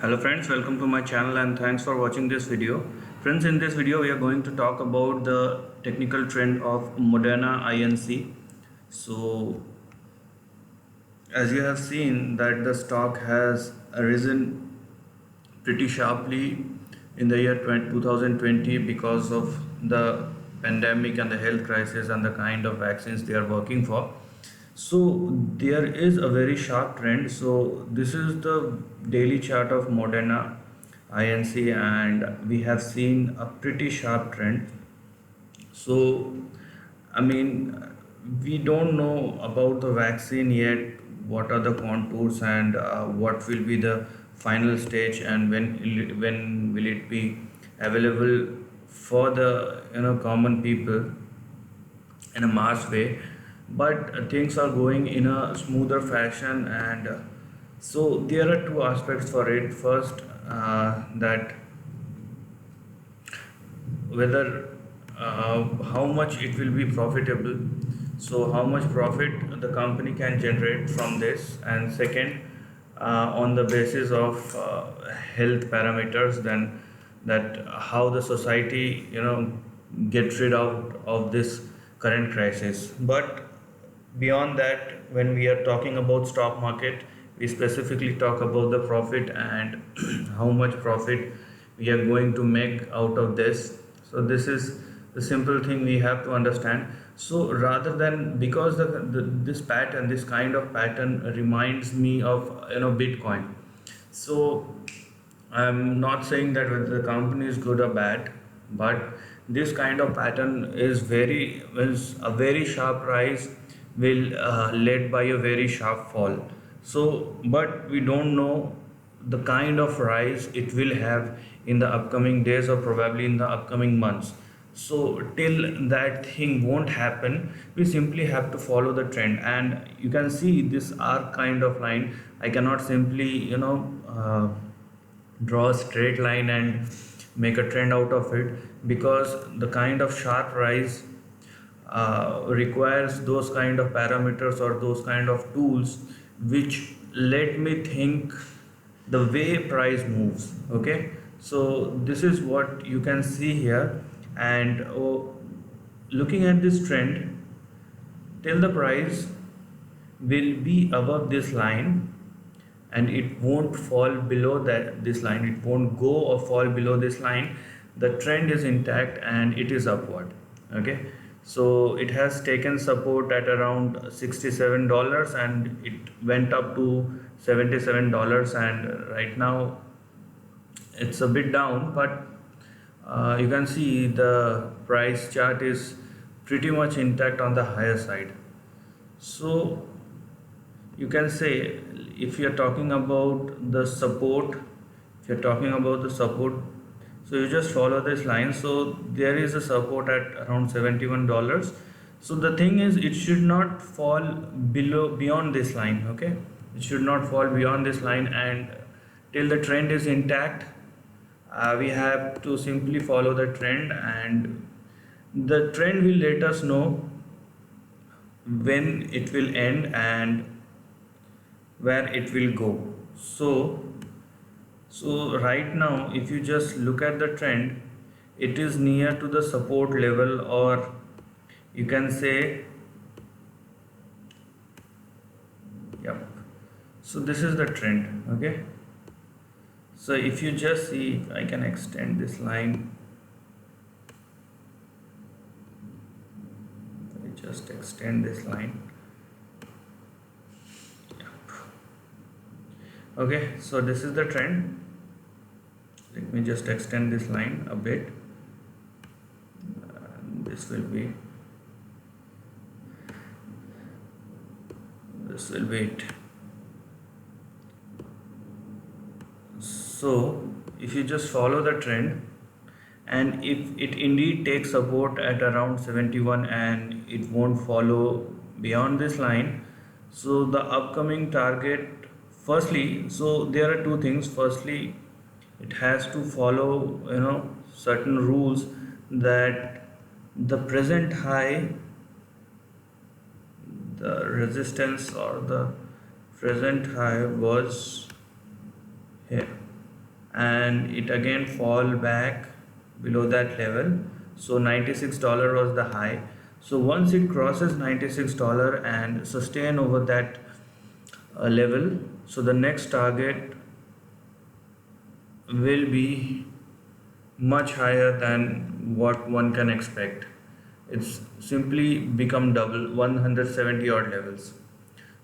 Hello friends, welcome to my channel and thanks for watching this video. Friends, in this video we are going to talk about the technical trend of Moderna Inc. So as you have seen that the stock has risen pretty sharply in the year 2020 because of the pandemic and the health crisis and the kind of vaccines they are working for. So there is a very sharp trend. So this is the daily chart of Moderna Inc. and we have seen a pretty sharp trend. So I mean, we don't know about the vaccine yet. What are the contours and what will be the final stage and when will it be available for the common people in a mass way, but things are going in a smoother fashion. And so there are two aspects for it. First, that whether how much it will be profitable, so how much profit the company can generate from this. And second, on the basis of health parameters, then that how the society get rid out of this current crisis. But beyond that, when we are talking about stock market, we specifically talk about the profit and how much profit we are going to make out of this. So this is the simple thing we have to understand. So rather than, because this pattern, this kind of pattern reminds me of Bitcoin. So I'm not saying that whether the company is good or bad, but this kind of pattern is a very sharp rise will led by a very sharp fall. So, but we don't know the kind of rise it will have in the upcoming days or probably in the upcoming months. So till that thing won't happen, we simply have to follow the trend. And you can see this arc kind of line. I cannot simply draw a straight line and make a trend out of it, because the kind of sharp rise requires those kind of parameters or those kind of tools which let me think the way price moves. Okay, so this is what you can see here. And looking at this trend, till the price will be above this line and it won't fall below that this line, it won't go or fall below this line, the trend is intact and it is upward. Okay, so it has taken support at around $67 and it went up to $77, and right now it's a bit down. But you can see the price chart is pretty much intact on the higher side. So you can say, if you're talking about the support, if you're talking about the support, so you just follow this line. So there is a support at around $71. So the thing is, it should not fall beyond this line. Okay, it should not fall beyond this line, and till the trend is intact, we have to simply follow the trend, and the trend will let us know when it will end and where it will go. So right now, if you just look at the trend, it is near to the support level, or you can say, yep. So this is the trend. Okay, so if you just see, I can extend this line. I just extend this line. Okay, so this is the trend. Let me just extend this line a bit. This will be it. So if you just follow the trend, and if it indeed takes support at around 71 and it won't follow beyond this line, so the upcoming target, firstly, so there are two things. Firstly, it has to follow certain rules, that the present high, the resistance or the present high was here. and it again fall back below that level. So $96 was the high. So once it crosses $96 and sustain over that level, so the next target will be much higher than what one can expect. It's simply become double, 170 odd levels.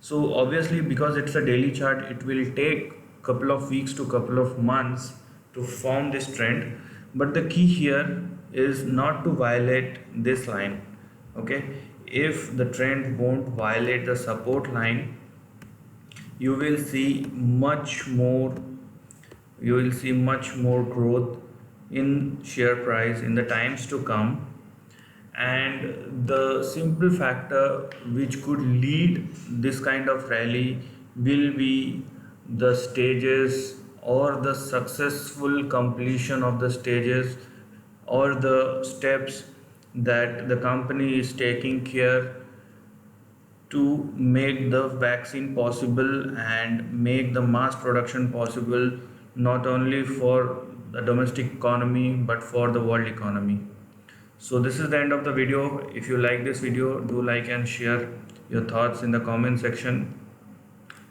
So obviously, because it's a daily chart, it will take couple of weeks to couple of months to form this trend. But the key here is not to violate this line. Okay, if the trend won't violate the support line, you will see much more growth in share price in the times to come. And the simple factor which could lead this kind of rally will be the stages, or the successful completion of the stages, or the steps that the company is taking care to make the vaccine possible and make the mass production possible, not only for the domestic economy but for the world economy. So this is the end of the video. If you like this video, do like and share your thoughts in the comment section,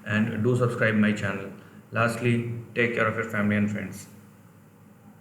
and do subscribe my channel. Lastly, take care of your family and friends.